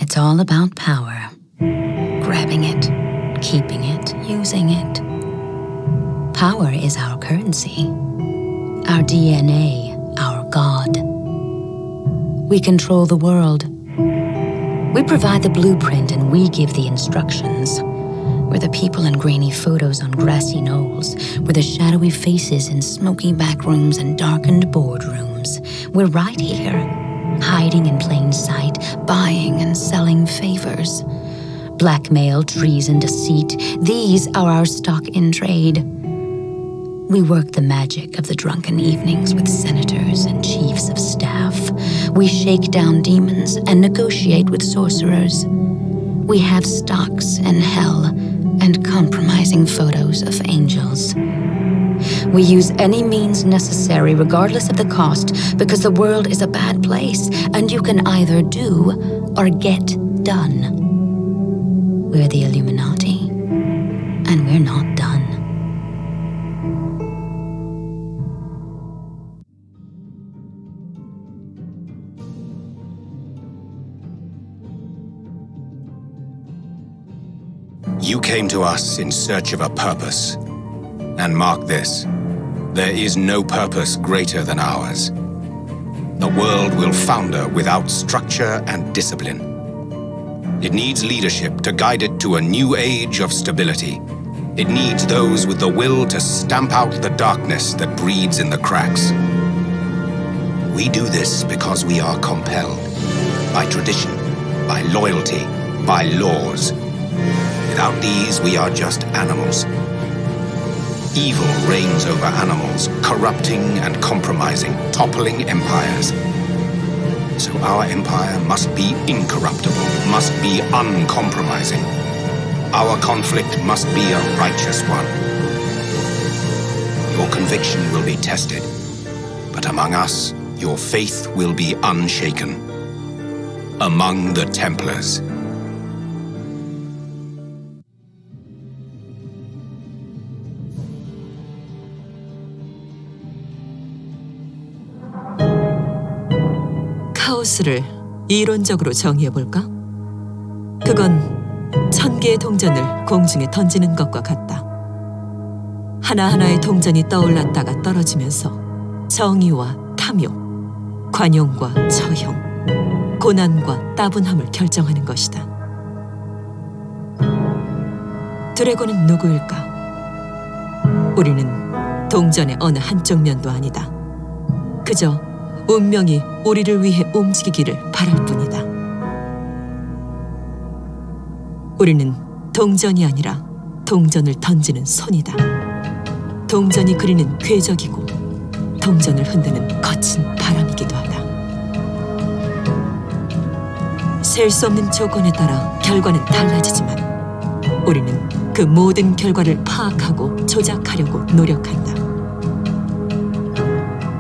It's all about power. Grabbing it, keeping it, using it. Power is our currency, our DNA, our God. We control the world. We provide the blueprint and we give the instructions. We're the people in grainy photos on grassy knolls. We're the shadowy faces in smoky back rooms and darkened boardrooms. We're right here, hiding in plain sight, buying and selling favors. Blackmail, treason, deceit, these are our stock in trade. We work the magic of the drunken evenings with senators and chiefs of staff. We shake down demons and negotiate with sorcerers. We have stocks in hell and compromising photos of angels. We use any means necessary regardless of the cost because the world is a bad place and you can either do or get done. We're the Illuminati, and we're not done. You came to us in search of a purpose. And mark this, there is no purpose greater than ours. The world will founder without structure and discipline. It needs leadership to guide it to a new age of stability. It needs those with the will to stamp out the darkness that breeds in the cracks. We do this because we are compelled by tradition, by loyalty, by laws. Without these, we are just animals. Evil reigns over animals, corrupting and compromising, toppling empires. So our empire must be incorruptible, must be uncompromising. Our conflict must be a righteous one. Your conviction will be tested, but among us, your faith will be unshaken. Among the Templars. 카오스를 이론적으로 정의해볼까? 그건 1000개의 동전을 공중에 던지는 것과 같다. 하나하나의 동전이 떠올랐다가 떨어지면서 정의와 탐욕, 관용과 처형, 고난과 따분함을 결정하는 것이다. 드래곤은 누구일까? 우리는 동전의 어느 한쪽 면도 아니다. 그저 운명이 우리를 위해 움직이기를 바랄 뿐이다. 우리는 동전이 아니라 동전을 던지는 손이다. 동전이 그리는 궤적이고 동전을 흔드는 거친 바람이기도 하다. 셀 수 없는 조건에 따라 결과는 달라지지만 우리는 그 모든 결과를 파악하고 조작하려고 노력한다.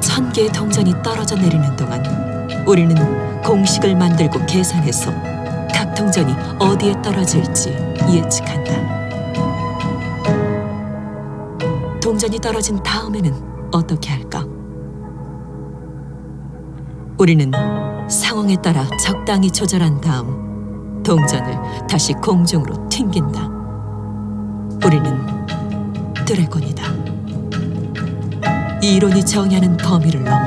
1000개의 동전이 떨어져 내리는 동안 우리는 공식을 만들고 계산해서 각 동전이 어디에 떨어질지 예측한다. 동전이 떨어진 다음에는 어떻게 할까? 우리는 상황에 따라 적당히 조절한 다음 동전을 다시 공중으로 튕긴다. 우리는 드래곤이다. 이 이론이 정의하는 범위를 넘어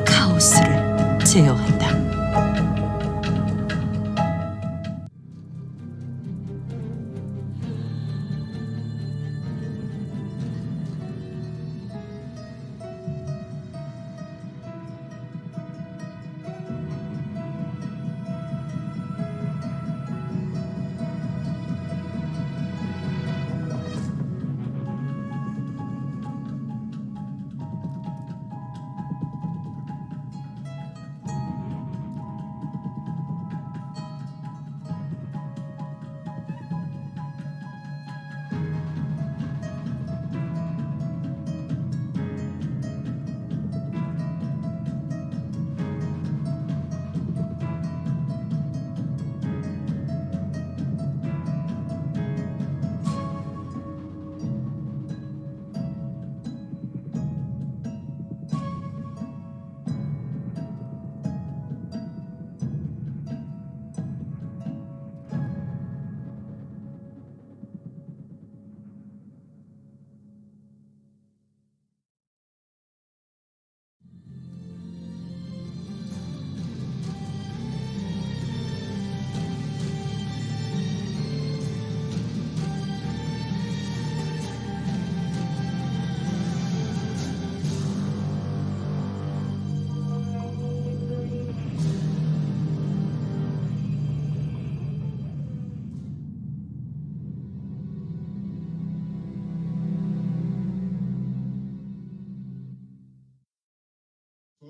카오스를 제어한다.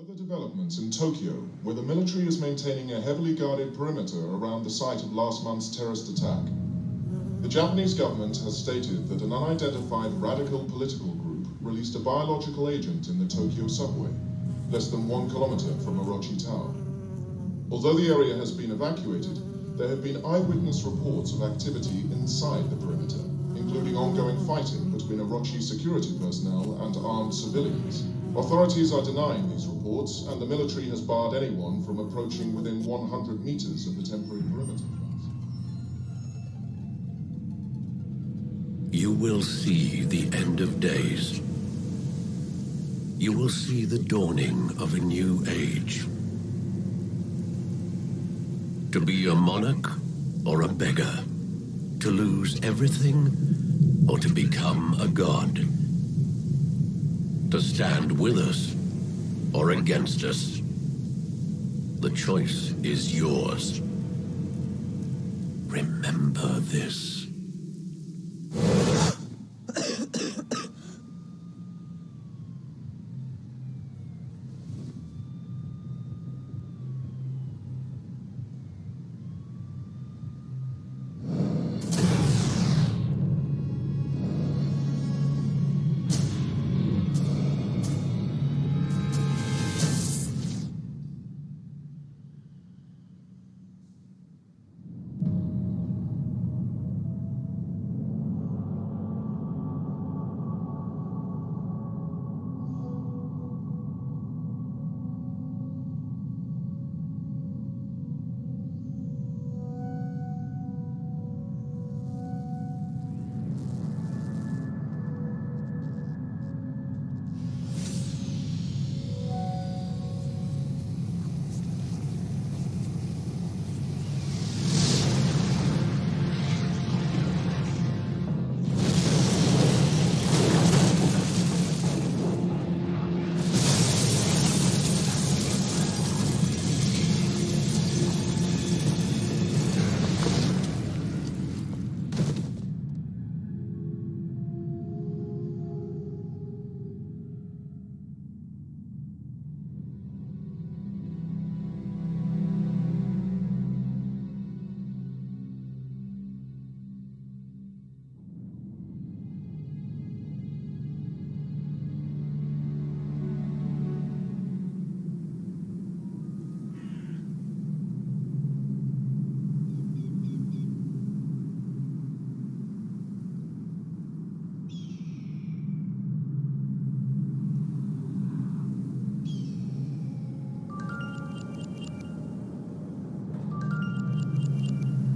Further developments in Tokyo, where the military is maintaining a heavily guarded perimeter around the site of last month's terrorist attack. The Japanese government has stated that an unidentified radical political group released a biological agent in the Tokyo subway, less than 1 kilometer from Orochi Tower. Although the area has been evacuated, there have been eyewitness reports of activity inside the perimeter, including ongoing fighting between Orochi security personnel and armed civilians. Authorities are denying these reports, and the military has barred anyone from approaching within 100 meters of the temporary perimeter fence. You will see the end of days. You will see the dawning of a new age. To be a monarch or a beggar, to lose everything or to become a god. To stand with us or against us. The choice is yours. Remember this.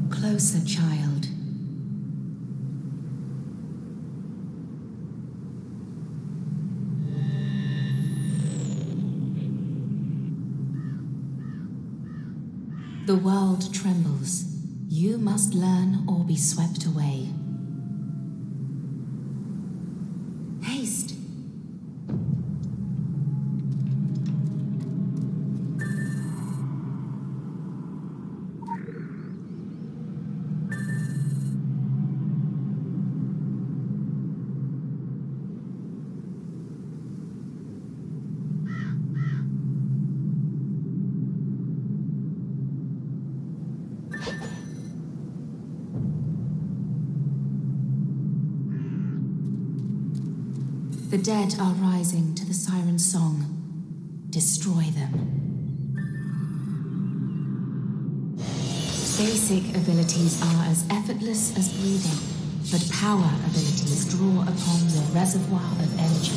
Closer, child. The world trembles. You must learn or be swept away. Haste. The dead are rising to the siren song. Destroy them. Basic abilities are as effortless as breathing, but power abilities draw upon your reservoir of energy.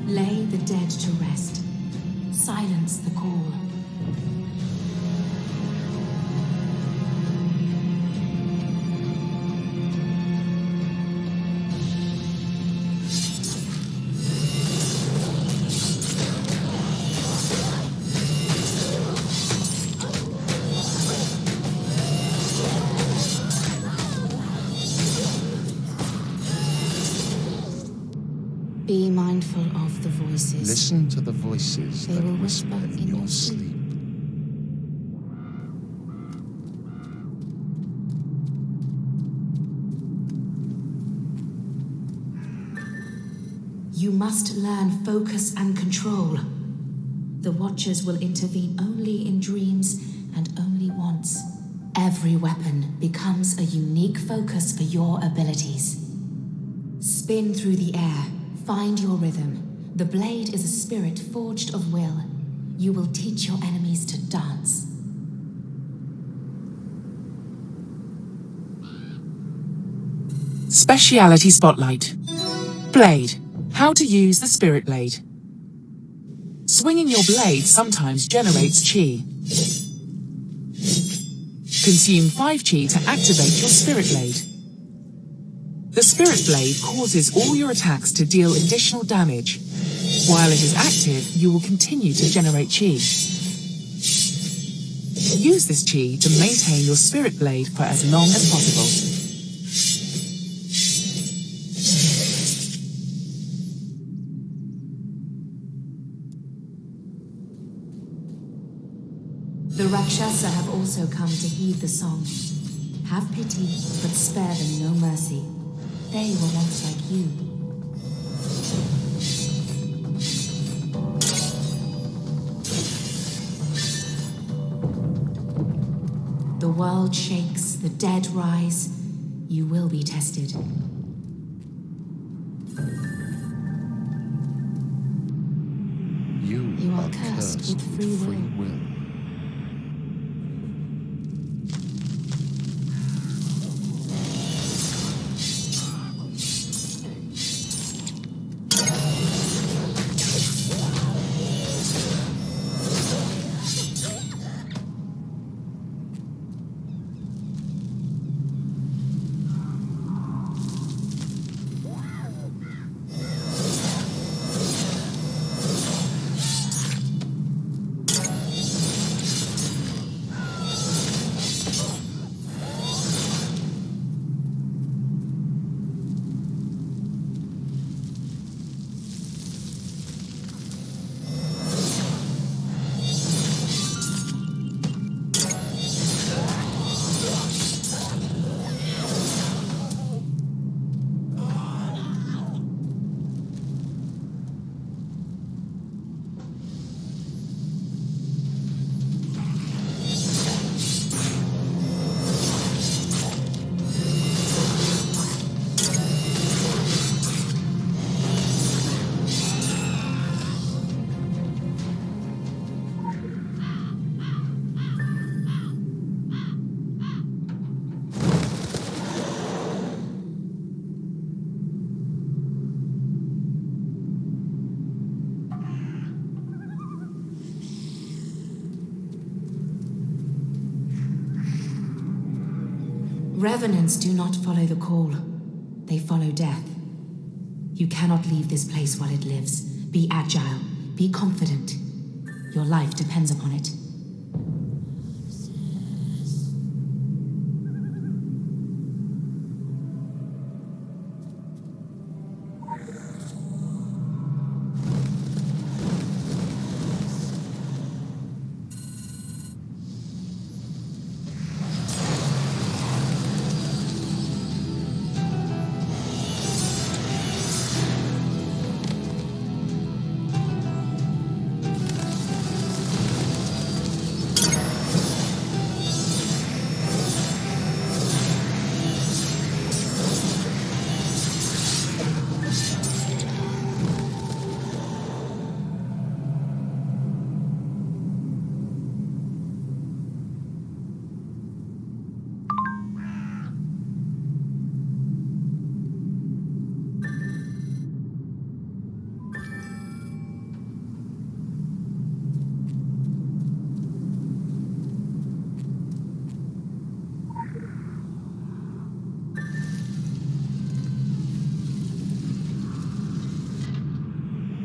Lay the dead to rest. Silence the call. Be mindful of the voices. Listen to the voices They that will whisper whisper in your sleep. You must learn focus and control. The Watchers will intervene only in dreams and only once. Every weapon becomes a unique focus for your abilities. Spin through the air, find your rhythm. The blade is a spirit forged of will. You will teach your enemies to dance. Speciality Spotlight. Blade. How to use the Spirit Blade. Swinging your blade sometimes generates chi. Consume 5 chi to activate your Spirit Blade. The Spirit Blade causes all your attacks to deal additional damage. While it is active, you will continue to generate chi. Use this chi to maintain your Spirit Blade for as long as possible. The Rakshasa have also come to heed the song. Have pity, but spare them no mercy. They were once like you. The world shakes, the dead rise. You will be tested. You are cursed with free will. Revenants do not follow the call. They follow death. You cannot leave this place while it lives. Be agile. Be confident. Your life depends upon it.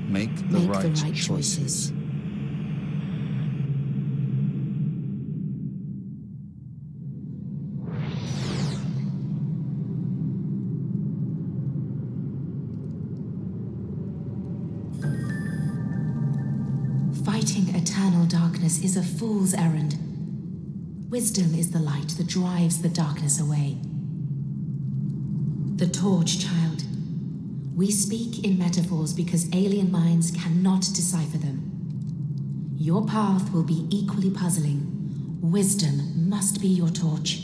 Make the right choices. Fighting eternal darkness is a fool's errand. Wisdom is the light that drives the darkness away. The torch, child. We speak in metaphors because alien minds cannot decipher them. Your path will be equally puzzling. Wisdom must be your torch.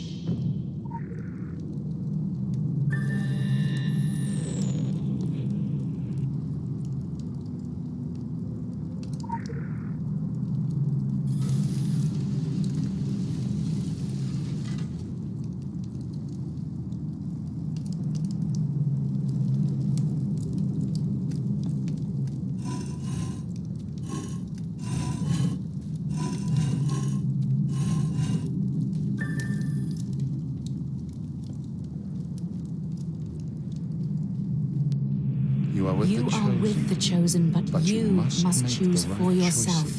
You are with the chosen, but you must choose for yourself.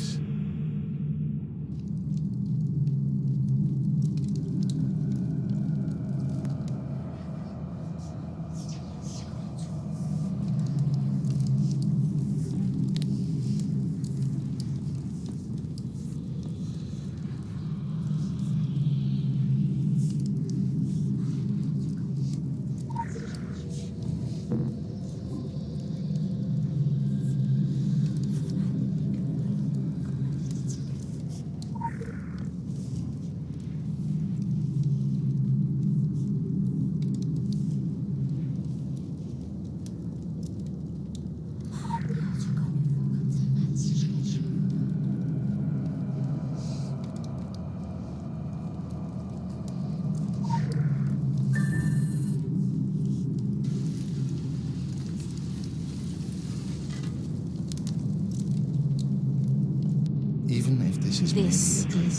Even if this is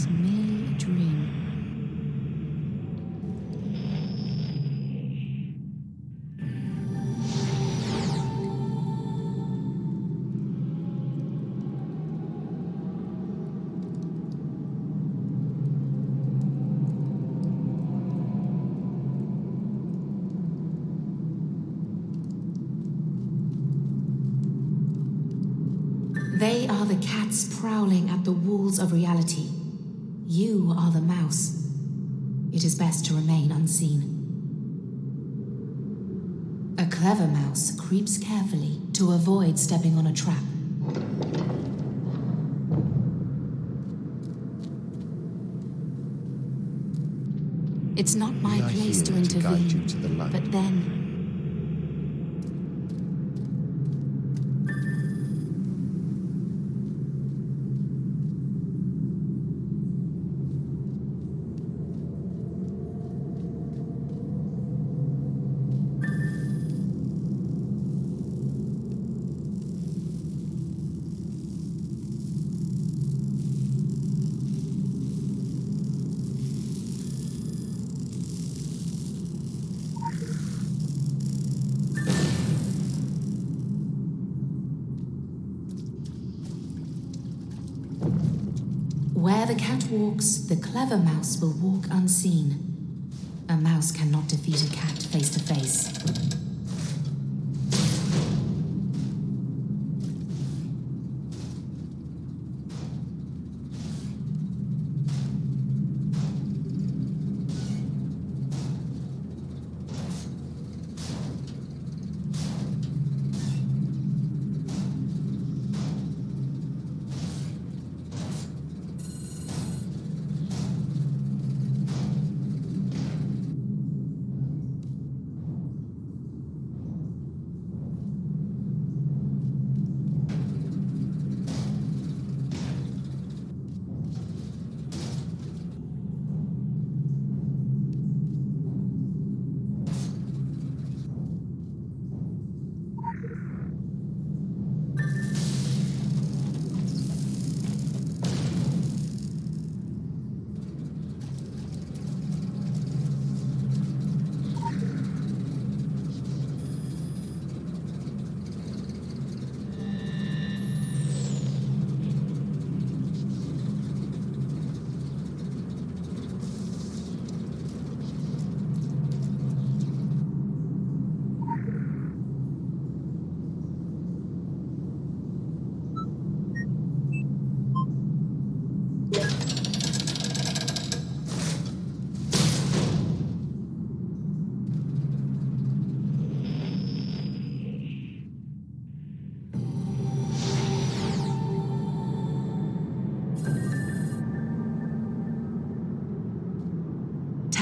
merely a dream. They are the cats prowling at the walls of reality. You are the mouse. It is best to remain unseen. A clever mouse creeps carefully to avoid stepping on a trap. It's not my place to intervene, but then where the cat walks, the clever mouse will walk unseen. A mouse cannot defeat a cat face to face.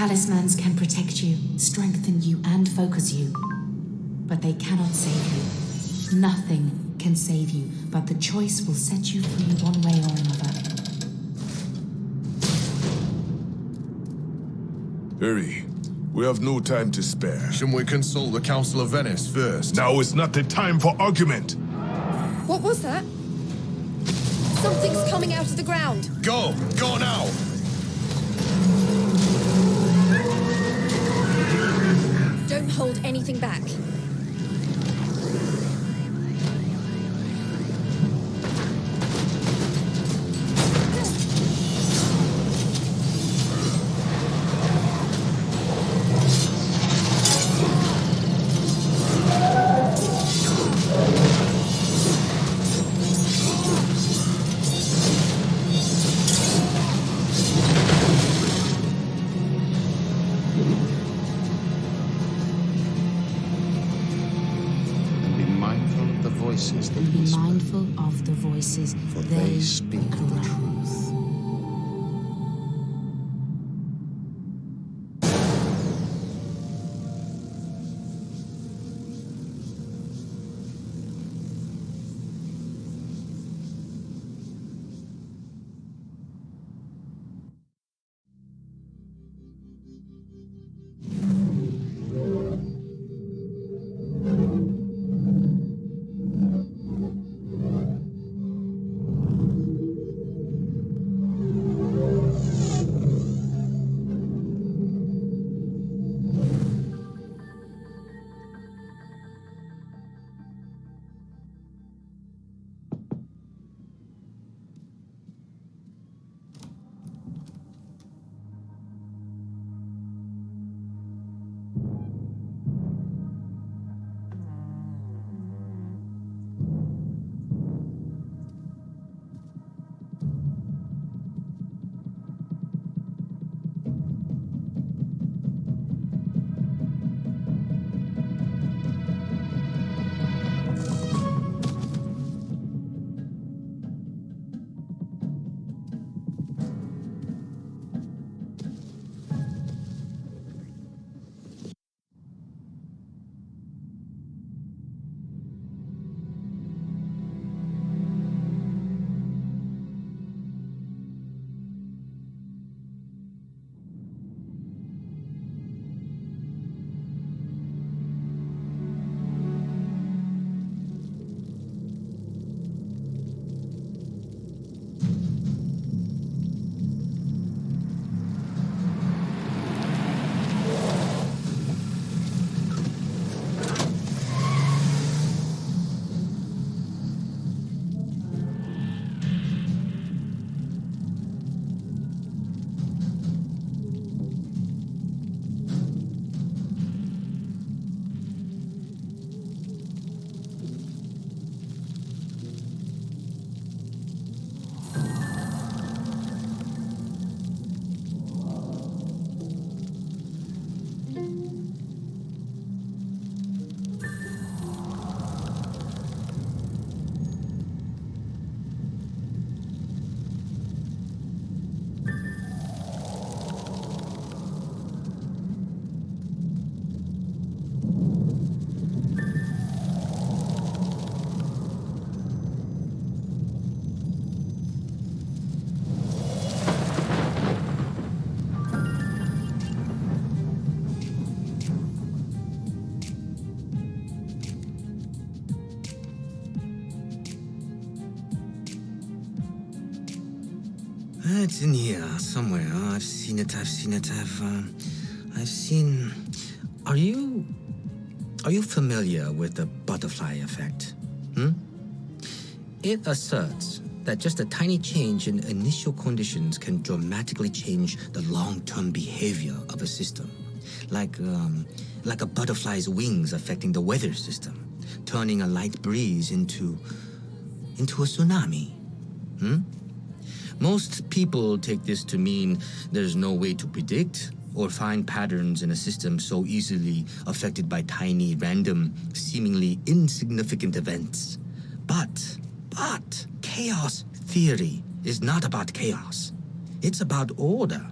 talismans can protect you, strengthen you, and focus you. But they cannot save you. Nothing can save you, but the choice will set you free one way or another. Hurry. We have no time to spare. Shouldn't we consult the Council of Venice first? Now is not the time for argument. What was that? Something's coming out of the ground. Go! Go now! Don't hold anything back. And be mindful of the voices that Be whisper, mindful of the voices. for they speak the corrupt. truth. It's in here somewhere. I've seen it. I've seen. Are you familiar with the butterfly effect? It asserts that just a tiny change in initial conditions can dramatically change the long-term behavior of a system, like a butterfly's wings affecting the weather system, turning a light breeze into a tsunami. Most people take this to mean there's no way to predict or find patterns in a system so easily affected by tiny, random, seemingly insignificant events. But chaos theory is not about chaos. It's about order.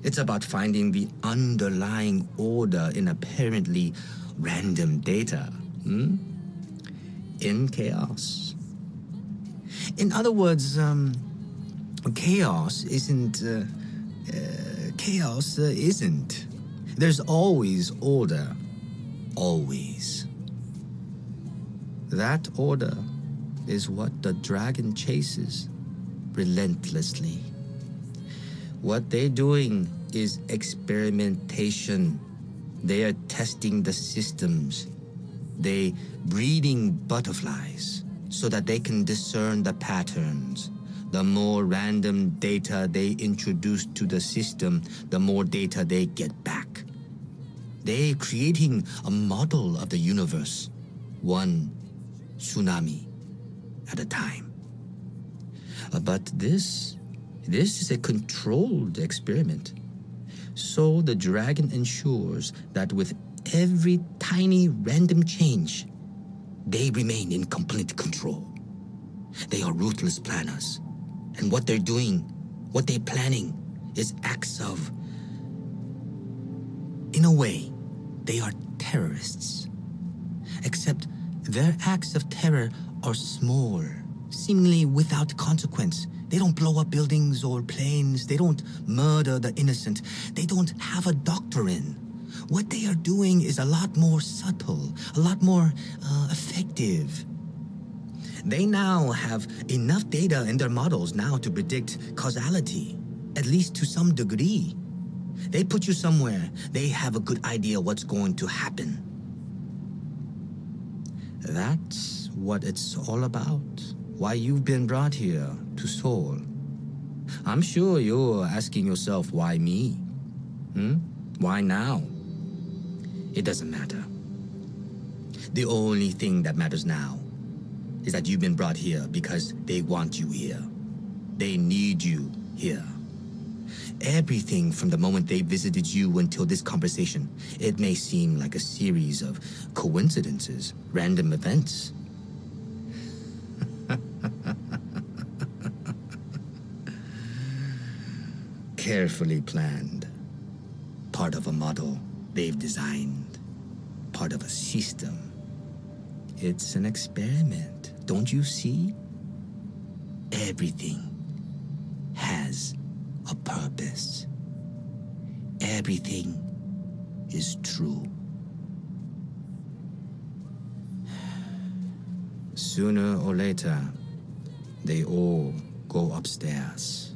It's about finding the underlying order in apparently random data. In chaos. In other words, chaos isn't. Chaos isn't. There's always order. Always. That order is what the dragon chases relentlessly. What they're doing is experimentation. They are testing the systems. They breeding butterflies so that they can discern the patterns. The more random data they introduce to the system, the more data they get back. They're creating a model of the universe, one tsunami at a time. But this is a controlled experiment. So the dragon ensures that with every tiny random change, they remain in complete control. They are ruthless planners. And what they're doing, what they're planning, is acts of... In a way, they are terrorists. Except their acts of terror are small, seemingly without consequence. They don't blow up buildings or planes. They don't murder the innocent. They don't have a doctrine. What they are doing is a lot more subtle, a lot more effective. They now have enough data in their models now to predict causality, at least to some degree. They put you somewhere, they have a good idea what's going to happen. That's what it's all about. Why you've been brought here to Seoul. I'm sure you're asking yourself, why me? Why now? It doesn't matter. The only thing that matters now is that you've been brought here because they want you here. They need you here. Everything from the moment they visited you until this conversation, it may seem like a series of coincidences, random events. Carefully planned. Part of a model they've designed. Part of a system. It's an experiment, don't you see? Everything has a purpose. Everything is true. Sooner or later, they all go upstairs.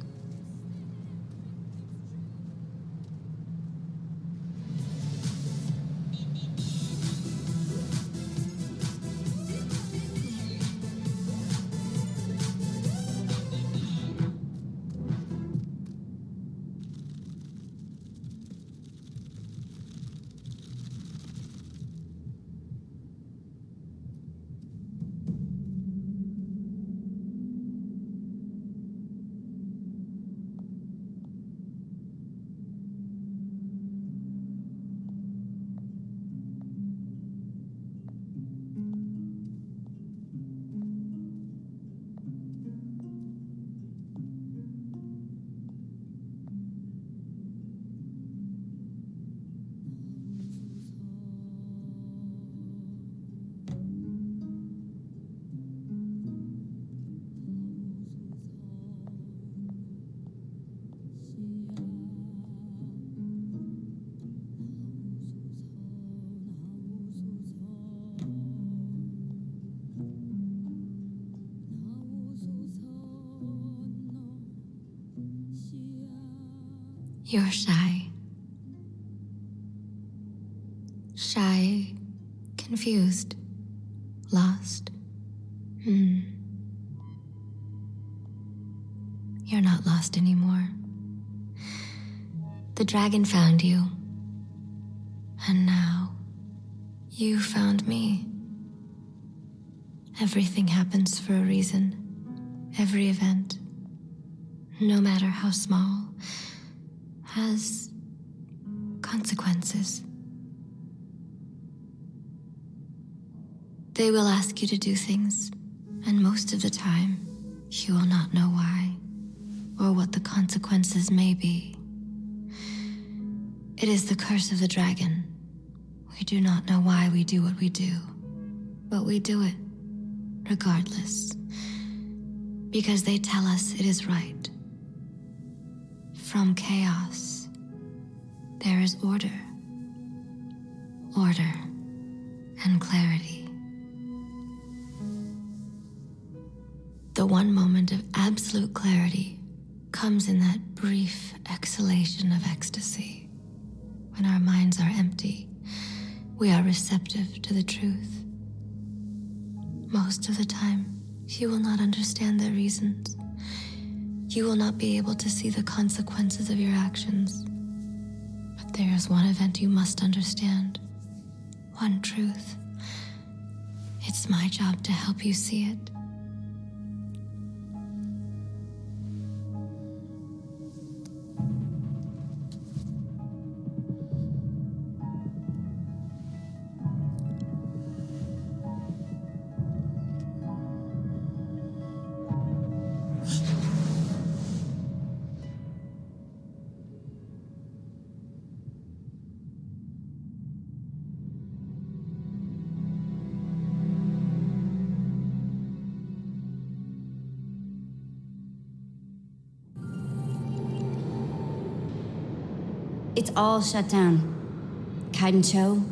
You're shy. Shy, confused, lost. You're not lost anymore. The dragon found you. And now, you found me. Everything happens for a reason. Every event, no matter how small, has consequences. They will ask you to do things, and most of the time, you will not know why, or what the consequences may be. It is the curse of the dragon. We do not know why we do what we do, but we do it regardless, because they tell us it is right. From chaos, there is order. Order and clarity. The one moment of absolute clarity comes in that brief exhalation of ecstasy. When our minds are empty, we are receptive to the truth. Most of the time, you will not understand the reasons. You will not be able to see the consequences of your actions. But there is one event you must understand. One truth. It's my job to help you see it. It's all shut down. Kaiden Cho,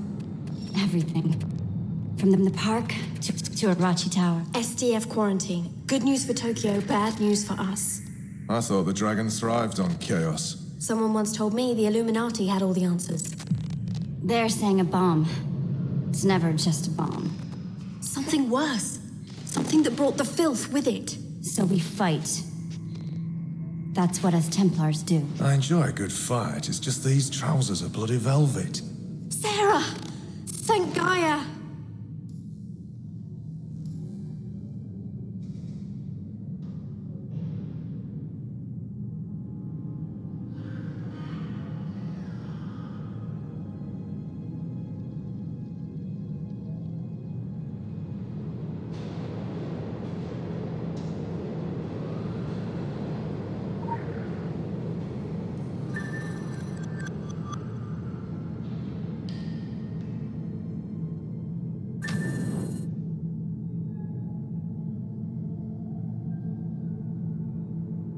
everything. From the park to Arachi Tower. SDF quarantine. Good news for Tokyo, bad news for us. I thought the dragon thrived on chaos. Someone once told me the Illuminati had all the answers. They're saying a bomb. It's never just a bomb. Something worse. Something that brought the filth with it. So we fight. That's what us Templars do. I enjoy a good fight. It's just these trousers are bloody velvet. Sarah! Thank Gaia!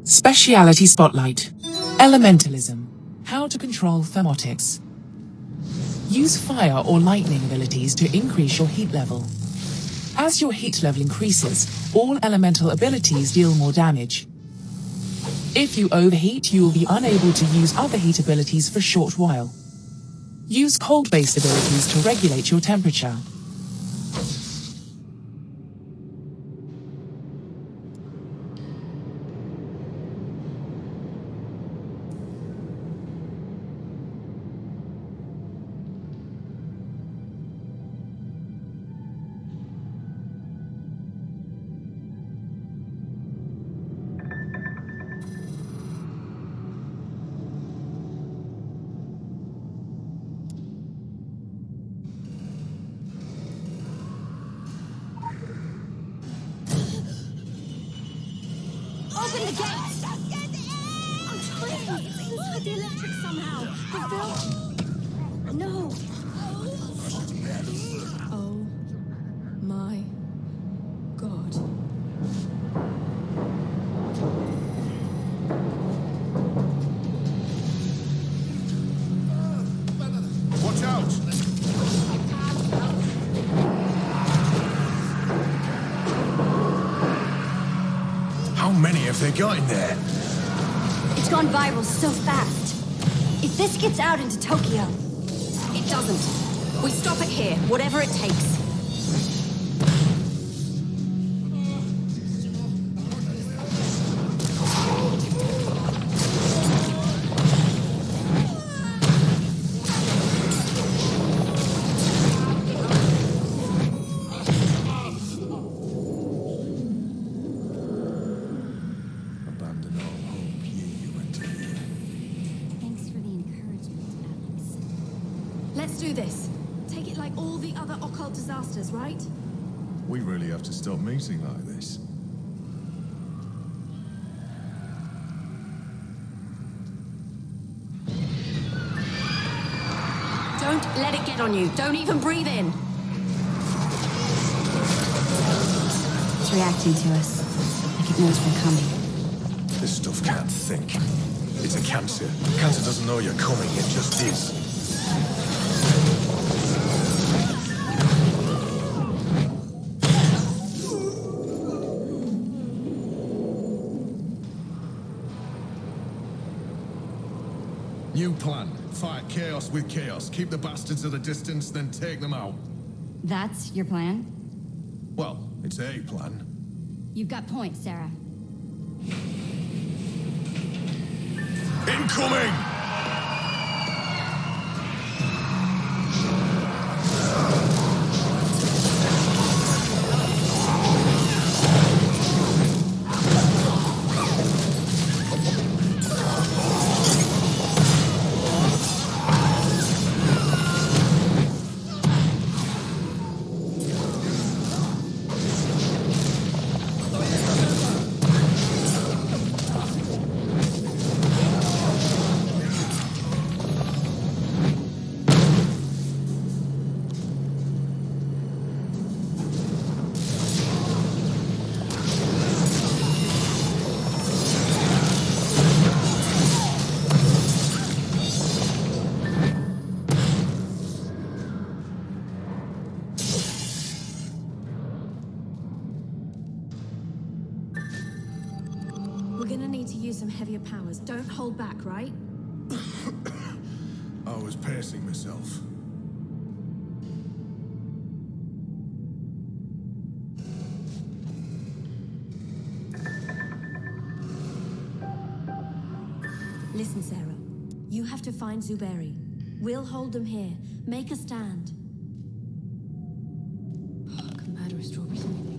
Speciality Spotlight. Elementalism. How to control thermotics. Use fire or lightning abilities to increase your heat level. As your heat level increases, all elemental abilities deal more damage. If you overheat, you will be unable to use other heat abilities for a short while. Use cold-based abilities to regulate your temperature. Open the gates! I'm trying! It's inside the electric somehow! The filth! No! Oh my god. Watch out! How many have they got in there? It's gone viral so fast. If this gets out into Tokyo... It doesn't. We stop it here, whatever it takes. Let's do this. Take it like all the other occult disasters, right? We really have to stop meeting like this. Don't let it get on you. Don't even breathe in. It's reacting to us, like it knows we're coming. This stuff can't think. It's a cancer. Cancer doesn't know you're coming, it just is. New plan. Fight chaos with chaos. Keep the bastards at a distance, then take them out. That's your plan? Well, it's a plan. You've got points, Sarah. Incoming! Some heavier powers. Don't hold back, right? I was pacing myself. Listen, Sarah. You have to find Zuberi. We'll hold them here. Make a stand. I can murder a strawberry smoothie.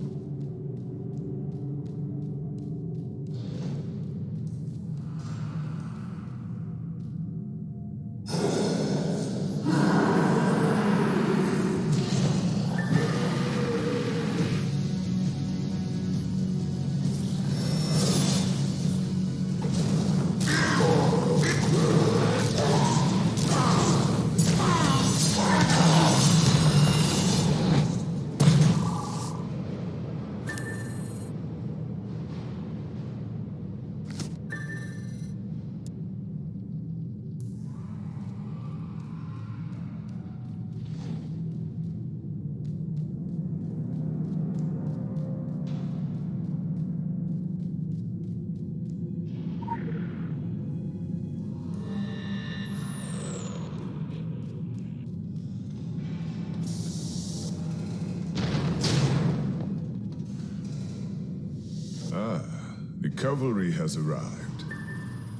Cavalry has arrived.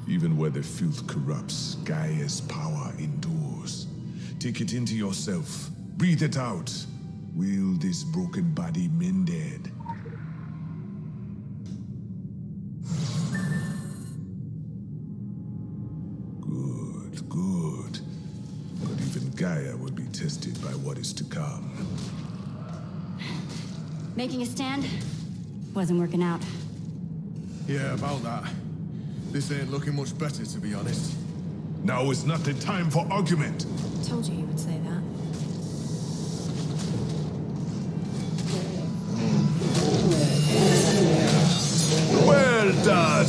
Even where the filth corrupts, Gaia's power endures. Take it into yourself. Breathe it out. Will this broken body mended? Good, good. But even Gaia will be tested by what is to come. Making a stand? Wasn't working out. Yeah, about that. This ain't looking much better, to be honest. Now is not the time for argument. Told you he would say that. Well done!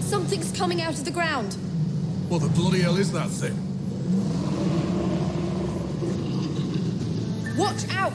Something's coming out of the ground. What the bloody hell is that thing? Watch out!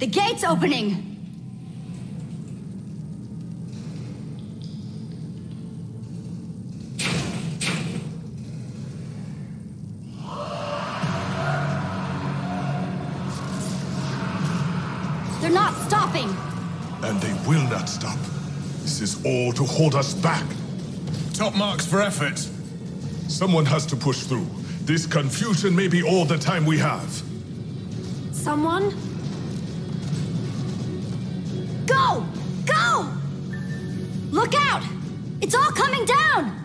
The gate's opening! They're not stopping! And they will not stop. This is all to hold us back. Top marks for effort. Someone has to push through. This confusion may be all the time we have. Someone? Go! Go! Look out! It's all coming down!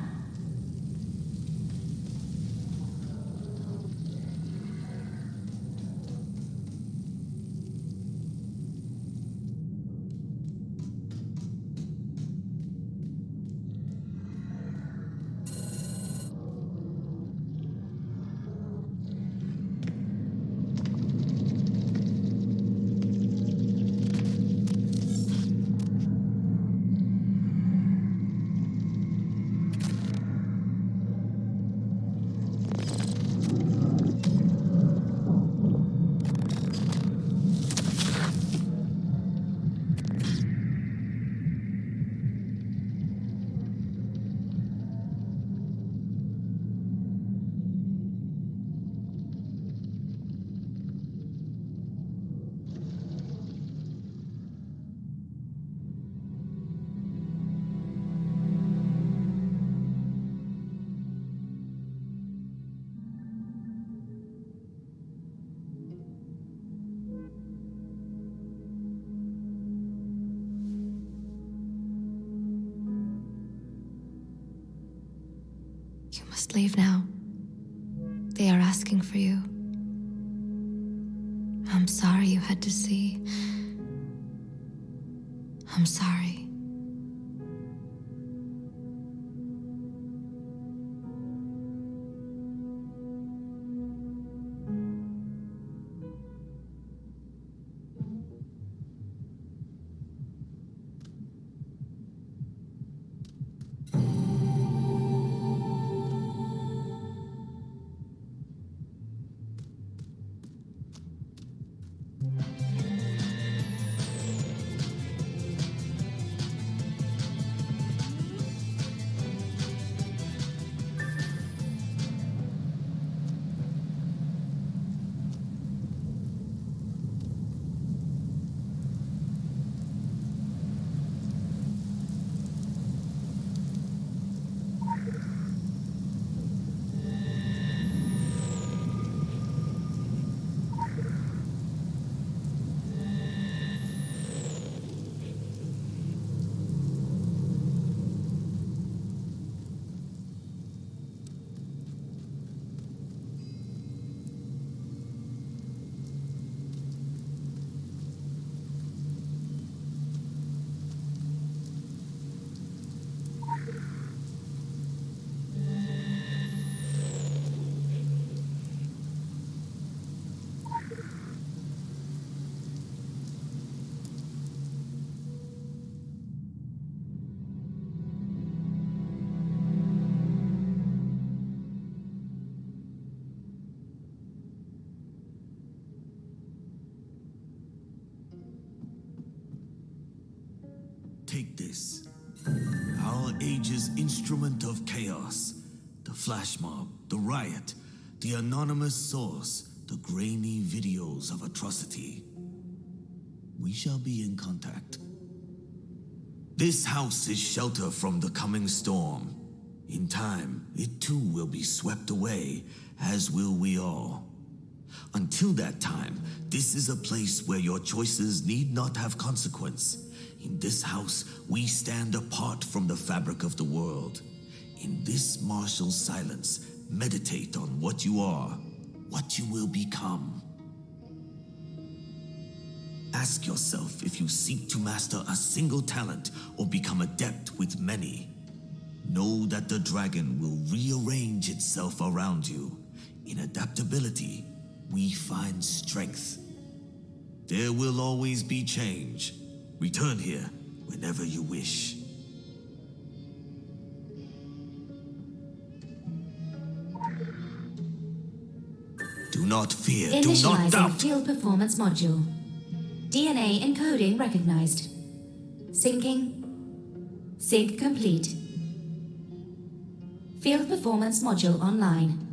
You must leave now. They are asking for you. I'm sorry you had to see. I'm sorry. Take this. Our age's instrument of chaos. The flash mob, the riot, the anonymous source, the grainy videos of atrocity. We shall be in contact. This house is shelter from the coming storm. In time, it too will be swept away, as will we all. Until that time, this is a place where your choices need not have consequence. In this house, we stand apart from the fabric of the world. In this martial silence, meditate on what you are, what you will become. Ask yourself if you seek to master a single talent or become adept with many. Know that the dragon will rearrange itself around you. In adaptability, we find strength. There will always be change. Return here whenever you wish. Do not fear, do not Initializing doubt. field performance module. DNA encoding recognized. Syncing. Sync complete. Field performance module online.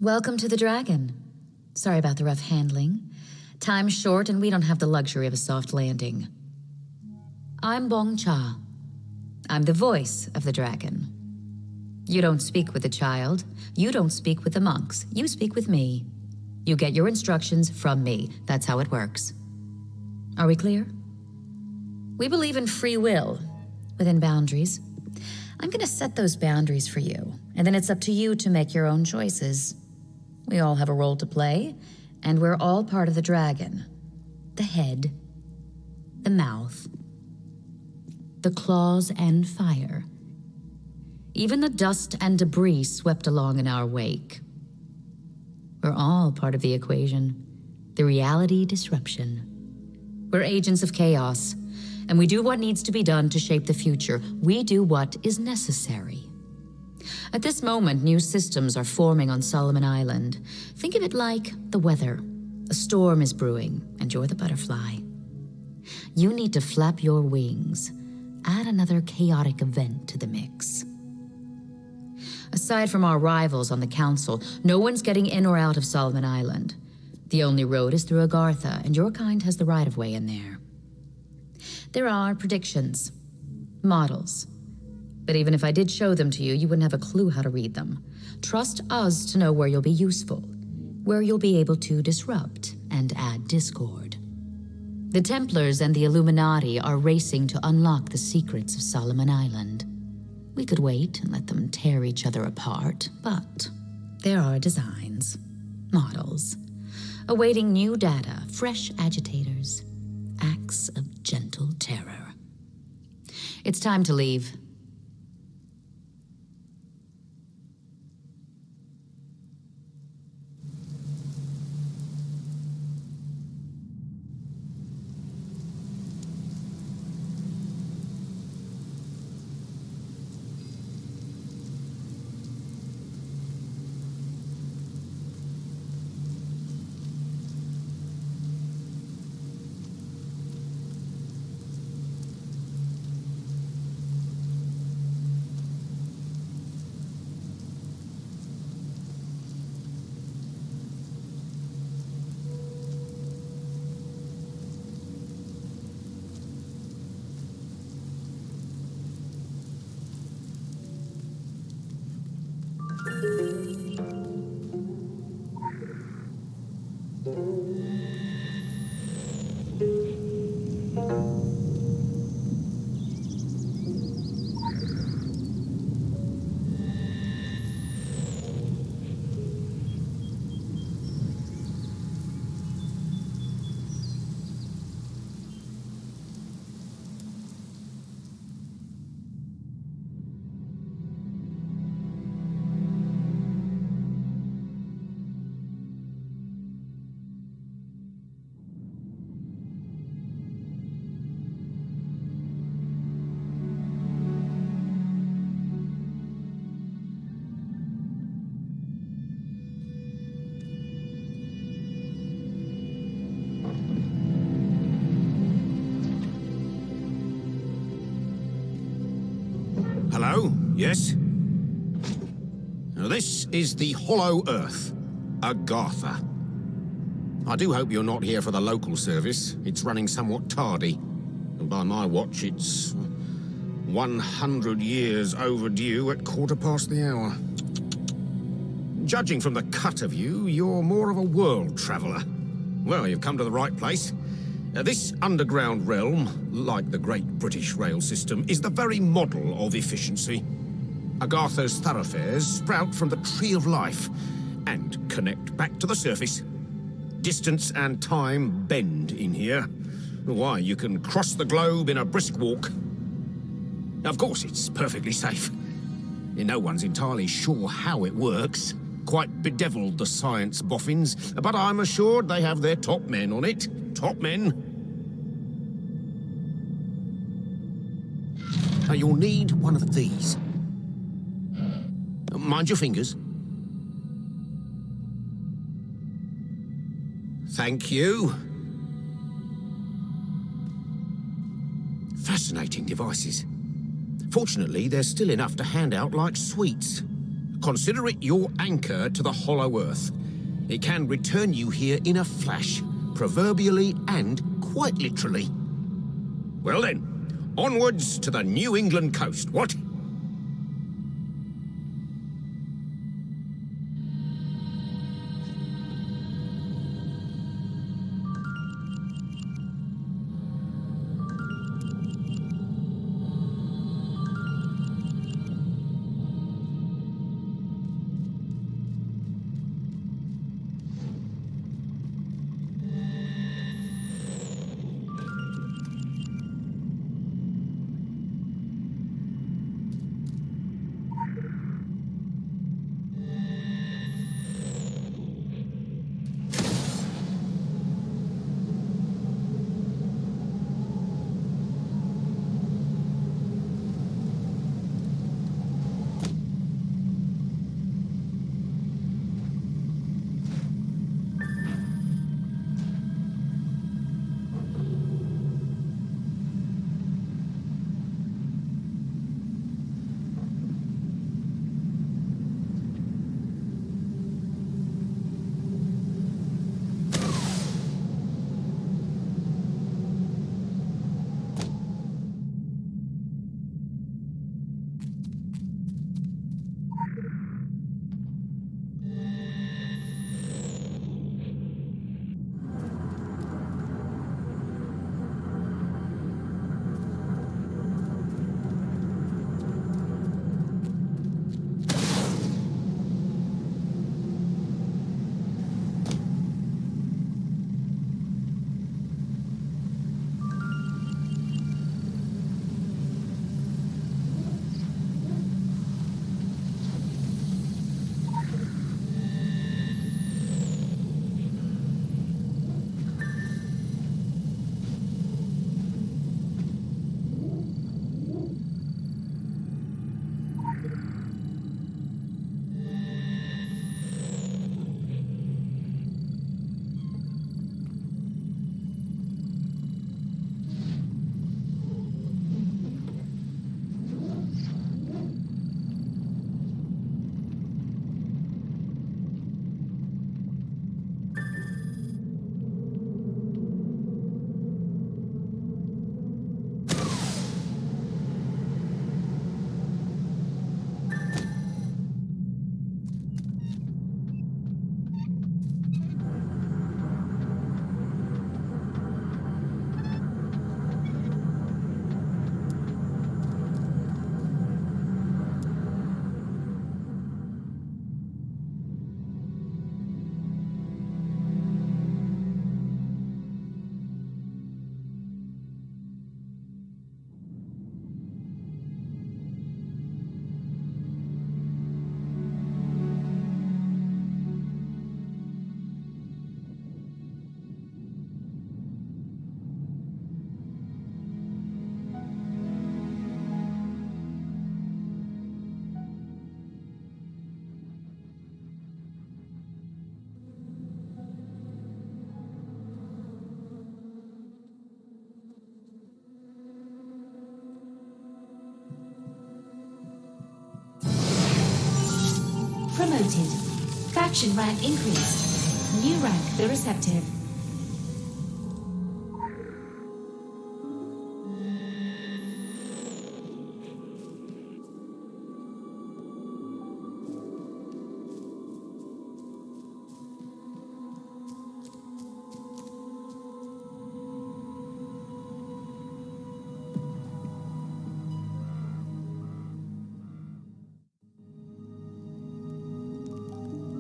Welcome to the Dragon. Sorry about the rough handling. Time's short and we don't have the luxury of a soft landing. I'm Bong Cha. I'm the voice of the Dragon. You don't speak with the child. You don't speak with the monks. You speak with me. You get your instructions from me. That's how it works. Are we clear? We believe in free will, within boundaries. I'm gonna set those boundaries for you, and then it's up to you to make your own choices. We all have a role to play, and we're all part of the Dragon. The head, the mouth, the claws and fire. Even the dust and debris swept along in our wake. We're all part of the equation, the reality disruption. We're agents of chaos, and we do what needs to be done to shape the future. We do what is necessary. At this moment, new systems are forming on Solomon Island. Think of it like the weather. A storm is brewing, and you're the butterfly. You need to flap your wings, add another chaotic event to the mix. Aside from our rivals on the council, no one's getting in or out of Solomon Island. The only road is through Agartha, and your kind has the right-of-way in there. There are predictions, models. But even if I did show them to you, you wouldn't have a clue how to read them. Trust us to know where you'll be useful, where you'll be able to disrupt and add discord. The Templars and the Illuminati are racing to unlock the secrets of Solomon Island. We could wait and let them tear each other apart, but there are designs, models, awaiting new data, fresh agitators, acts of gentle terror. It's time to leave. Yes? Now, this is the Hollow Earth, Agartha. I do hope you're not here for the local service. It's running somewhat tardy. And by my watch, it's 100 years overdue at 1:15. Judging from the cut of you, you're more of a world traveler. Well, you've come to the right place. This underground realm, like the great British rail system, is the very model of efficiency. Agartha's thoroughfares sprout from the Tree of Life and connect back to the surface. Distance and time bend in here. Why, you can cross the globe in a brisk walk. Of course, it's perfectly safe. No one's entirely sure how it works. Quite bedeviled, the science boffins, but I'm assured they have their top men on it. Top men. Now, you'll need one of these. Mind your fingers. Thank you. Fascinating devices. Fortunately, there's still enough to hand out like sweets. Consider it your anchor to the Hollow Earth. It can return you here in a flash, proverbially and quite literally. Well then, onwards to the New England coast, what? Promoted. Faction rank increased. New rank, the receptive.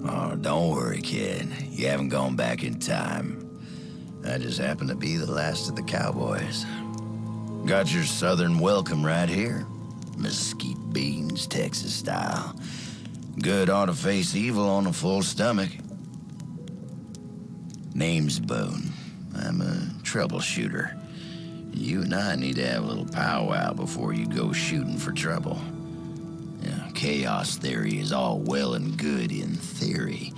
Oh, don't worry, kid. You haven't gone back in time. I just happen to be the last of the cowboys. Got your southern welcome right here. Mesquite beans, Texas style. Good ought to face evil on a full stomach. Name's Boone. I'm a troubleshooter. You and I need to have a little powwow before you go shooting for trouble. Chaos theory is all well and good in theory,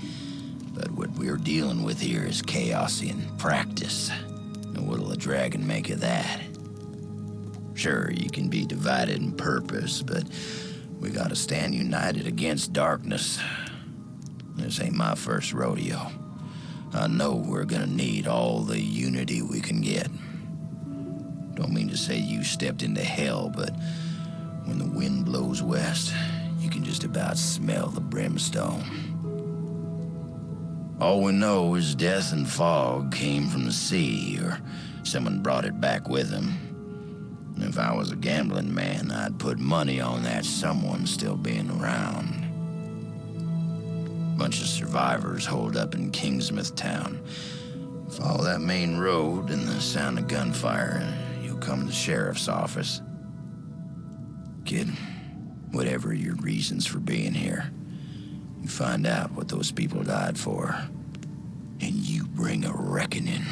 but what we're dealing with here is chaos in practice. And what'll a dragon make of that? Sure, you can be divided in purpose, but we gotta stand united against darkness. This ain't my first rodeo. I know we're gonna need all the unity we can get. Don't mean to say you stepped into hell, but when the wind blows west, you can just about smell the brimstone. All we know is death and fog came from the sea, or someone brought it back with them. And if I was a gambling man, I'd put money on that someone still being around. Bunch of survivors holed up in Kingsmouth town. Follow that main road and the sound of gunfire, you'll come to the sheriff's office. Kid, whatever your reasons for being here, you find out what those people died for, and you bring a reckoning.